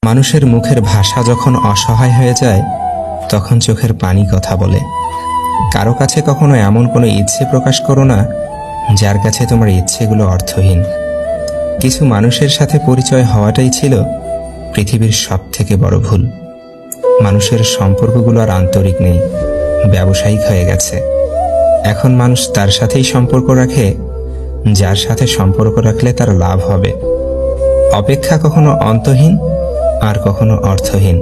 মানুষের মুখের ভাষা যখন অসহায় হয়ে যায় তখন চোখের পানি কথা বলে। কারো কাছে কখনো এমন কোনো ইচ্ছে প্রকাশ করো না যার কাছে তোমার ইচ্ছেগুলো অর্থহীন। কিছু মানুষের সাথে পরিচয় হওয়াটাই ছিল পৃথিবীর সবথেকে বড় ভুল। মানুষের সম্পর্কগুলো আর আন্তরিক নেই, ব্যবসায়িক হয়ে গেছে। এখন মানুষ তার সাথেই সম্পর্ক রাখে যার সাথে সম্পর্ক রাখলে তার লাভ হবে। অপেক্ষা কখনো অন্তহীন আর কখনো অর্থহীন।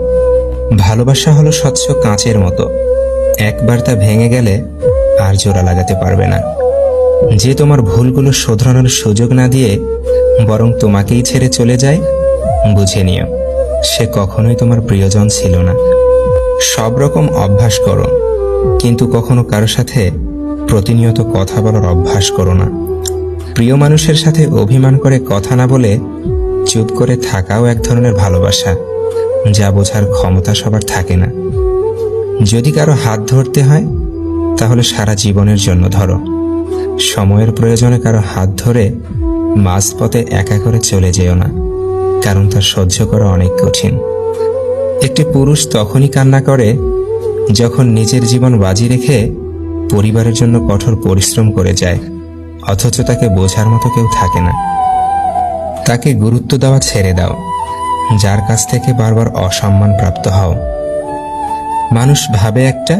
ভালোবাসা হলো স্বচ্ছ কাঁচের মতো, একবার তা ভেঙে গেলে আর জোড়া লাগাতে পারবে না। যে তোমার ভুলগুলো শোধরানোর সুযোগ না দিয়ে বরং তোমাকেই ছেড়ে চলে যায়, বুঝে নিও সে কখনোই তোমার প্রিয়জন ছিল না। সব রকম অভ্যাস করো, কিন্তু কখনো কারো সাথে প্রতিনিয়ত কথা বলার অভ্যাস করো না। প্রিয় মানুষের সাথে অভিমান করে কথা না বলে চুপ করে থাকাও এক ধরনের ভালোবাসা, যা বোঝার ক্ষমতা সবার থাকে না। যদি কারো হাত ধরতে হয় তাহলে সারা জীবনের জন্য ধরো। সময়ের প্রয়োজনে কারো হাত ধরে মাঝপথে একা করে চলে যেও না, কারণ তা সহ্য করা অনেক কঠিন। একটি পুরুষ তখনই কান্না করে যখন নিজের জীবন বাজি রেখে পরিবারের জন্য কঠোর পরিশ্রম করে যায়, অথচ তাকে বোঝার মতো কেউ থাকে না। তাকে গুরুত্ব দেওয়া ছেড়ে দাও, যার কাছ থেকে বারবার অসম্মান প্রাপ্ত হও। মানুষ ভাবে একটা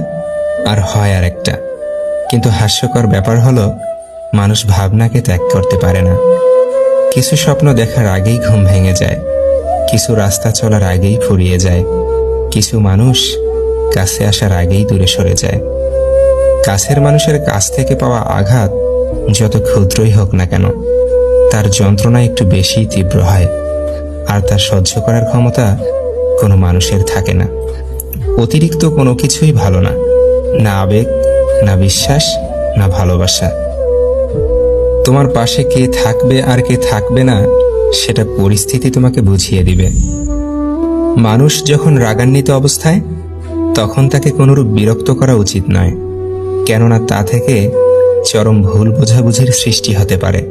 আর হয় আর একটা, কিন্তু হাস্যকর ব্যাপার হলো মানুষ ভাবনাকে ত্যাগ করতে পারে না। কিছু স্বপ্ন দেখার আগেই ঘুম ভেঙে যায়, কিছু রাস্তা চলার আগেই ফুরিয়ে যায়, কিছু মানুষ কাছে আসার আগেই দূরে সরে যায়। কাছের মানুষের কাছ থেকে পাওয়া আঘাত যত ক্ষুদ্রই হোক না কেন, তার যন্ত্রণা একটু বেশি তীব্র হয়, আর তার সহ্য করার ক্ষমতা কোনো মানুষের থাকে না। অতিরিক্ত কোনো কিছুই ভালো না, না আবেগ, না বিশ্বাস, না ভালোবাসা। তোমার পাশে কে থাকবে আর কে থাকবে না সেটা পরিস্থিতি তোমাকে বুঝিয়ে দিবে। মানুষ যখন রাগান্বিত অবস্থায়, তখন তাকে কোনোরূপ বিরক্ত করা উচিত নয়, কেননা তা থেকে চরম ভুল বোঝাবুঝির সৃষ্টি হতে পারে।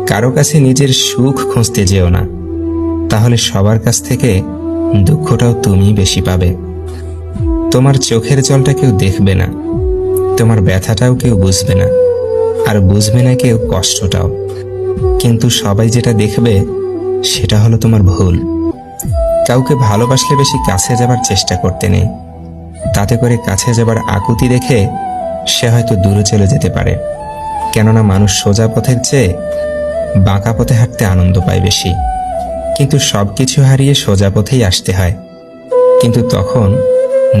কারো কাছে নিজের সুখ খুঁজতে যেও না, তাহলে সবার কাছ থেকে দুঃখটাও তুমি বেশি পাবে। তোমার চোখের জলটা কেউ দেখবে না, তোমার ব্যথাটাও কেউ বুঝবে না, আর বুঝবে না কেউ কষ্টটাও। কিন্তু সবাই যেটা দেখবে সেটা হলো তোমার ভুল। কাউকে ভালোবাসলে বেশি কাছে যাবার চেষ্টা করতে নেই, তাতে করে কাছে যাবার আকুতি দেখে সে হয়তো দূরে চলে যেতে পারে। কেননা মানুষ সোজা পথের চেয়ে বাঁকা পথে হাঁটতে আনন্দ পায় বেশি। কিন্তু সবকিছু হারিয়ে সোজা পথেই আসতে হয়, কিন্তু তখন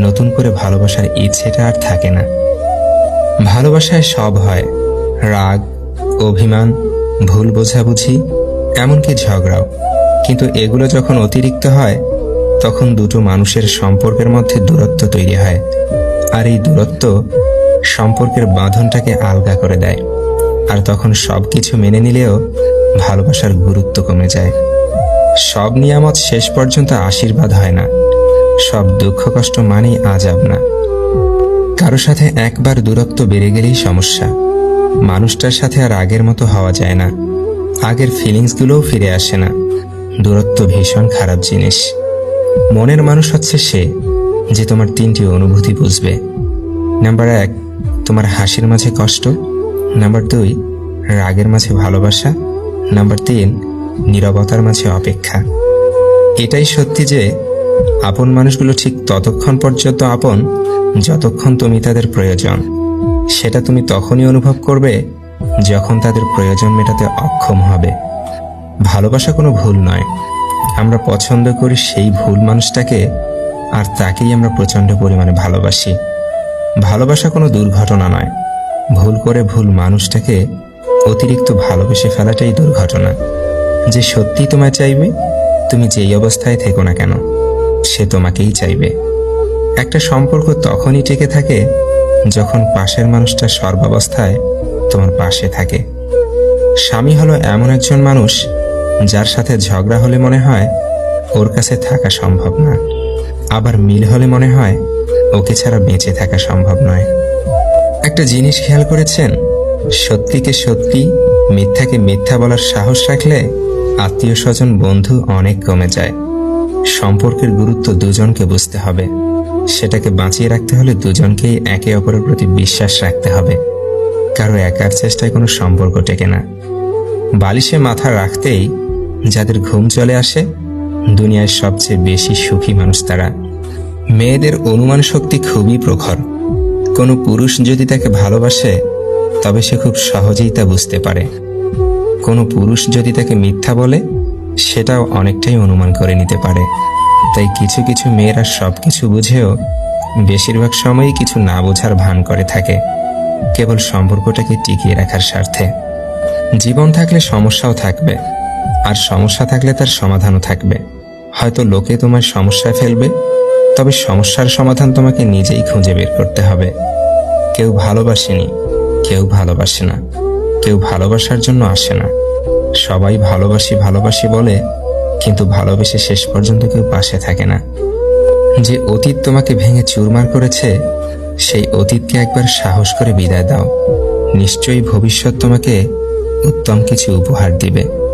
নতুন করে ভালোবাসার ইচ্ছেটা আর থাকে না। ভালোবাসায় সব হয়, রাগ, অভিমান, ভুল বোঝাবুঝি, এমনকি ঝগড়াও। কিন্তু এগুলো যখন অতিরিক্ত হয় তখন দুটো মানুষের সম্পর্কের মধ্যে দূরত্ব তৈরি হয়, আর এই দূরত্ব সম্পর্কের বাঁধনটাকে আলগা করে দেয়। আর তখন সবকিছু মেনে নিলেও ভালোবাসার গুরুত্ব কমে যায়। সব নিয়ামত শেষ পর্যন্ত আশীর্বাদ হয় না, সব দুঃখ কষ্ট মানেই আযাব না। কারো সাথে একবার দূরত্ব বেড়ে গেলেই সমস্যা। মানুষটার সাথে আর আগের মতো হওয়া যায় না, আগের ফিলিংসগুলোও ফিরে আসে না। দূরত্ব ভীষণ খারাপ জিনিস। মনের মানুষ হচ্ছে সে যে তোমার তিনটি অনুভূতি বুঝবে। নাম্বার 1, তোমার হাসির মাঝে কষ্ট। নাম্বার 2, রাগের মাঝে ভালোবাসা। নাম্বার 3, নীরবতার মাঝে অপেক্ষা। এটাই সত্যি যে আপন মানুষগুলো ঠিক ততক্ষণ পর্যন্ত আপন যতক্ষণ তুমি তাদের প্রয়োজন। সেটা তুমি তখনই অনুভব করবে যখন তাদের প্রয়োজন মেটাতে অক্ষম হবে। ভালোবাসা কোনো ভুল নয়, আমরা পছন্দ করি সেই ভুল মানুষটাকে, আর তাকেই আমরা প্রচণ্ড পরিমাণে ভালোবাসি। ভালোবাসা কোনো দুর্ঘটনা নয়, ভুল করে ভুল মানুষটাকে অতিরিক্ত ভালোবেসে ফেলাটাই দুর্ঘটনা। যে সত্যি তোমায় চাইবে, তুমি যেই অবস্থায় থেকো না কেন সে তোমাকেই চাইবে। একটা সম্পর্ক তখনই টিকে থাকে যখন পাশের মানুষটা সর্বাবস্থায় তোমার পাশে থাকে। স্বামী হলো এমন একজন মানুষ যার সাথে ঝগড়া হলে মনে হয় ওর কাছে থাকা সম্ভব না, আবার মিল হলে মনে হয় ওকে ছাড়া বেঁচে থাকা সম্ভব নয়। একটা জিনিস খেয়াল করেছেন, সত্যিকে সত্যি, মিথ্যাকে মিথ্যা বলার সাহস রাখলে আত্মীয় স্বজন, বন্ধু অনেক কমে যায়। সম্পর্কের গুরুত্ব দুজনকে বুঝতে হবে। সেটাকে বাঁচিয়ে রাখতে হলে দুজনকেই একে অপরের প্রতি বিশ্বাস রাখতে হবে। কারো একার চেষ্টায় কোনো সম্পর্ক টেকে না। বালিশে মাথা রাখতেই যাদের ঘুম চলে আসে, দুনিয়ায় সবচেয়ে বেশি সুখী মানুষ তারা। মেয়েদের অনুমান শক্তি খুবই প্রখর। কোনো পুরুষ যদি তাকে ভালোবাসে, তবে সে খুব সহজেই তা বুঝতে পারে। কোনো পুরুষ যদি তাকে মিথ্যা বলে, সেটাও অনেকটাই অনুমান করে নিতে পারে। তাই কিছু কিছু মেয়েরা সবকিছু বুঝেও বেশিরভাগ সময়ই কিছু না বোঝার ভান করে থাকে, কেবল সম্পর্কটাকে টিকিয়ে রাখার স্বার্থে। জীবন থাকলে সমস্যাও থাকবে, আর সমস্যা থাকলে তার সমাধানও থাকবে। হয়তো লোকে তোমার সমস্যায় ফেলবে, তবে সমস্যার সমাধান তোমাকে নিজেই খুঁজে বের করতে হবে। কেউ ভালোবাসেনি, কেউ ভালোবাসে না, কেউ ভালোবাসার জন্য আসে না। সবাই ভালোবাসি ভালোবাসি বলে, কিন্তু ভালোবেসে শেষ পর্যন্ত কেউ পাশে থাকে না। যে অতীত তোমাকে ভেঙে চুরমার করেছে, সেই অতীতকে একবার সাহস করে বিদায় দাও। নিশ্চয়ই ভবিষ্যৎ তোমাকে উত্তম কিছু উপহার দিবে।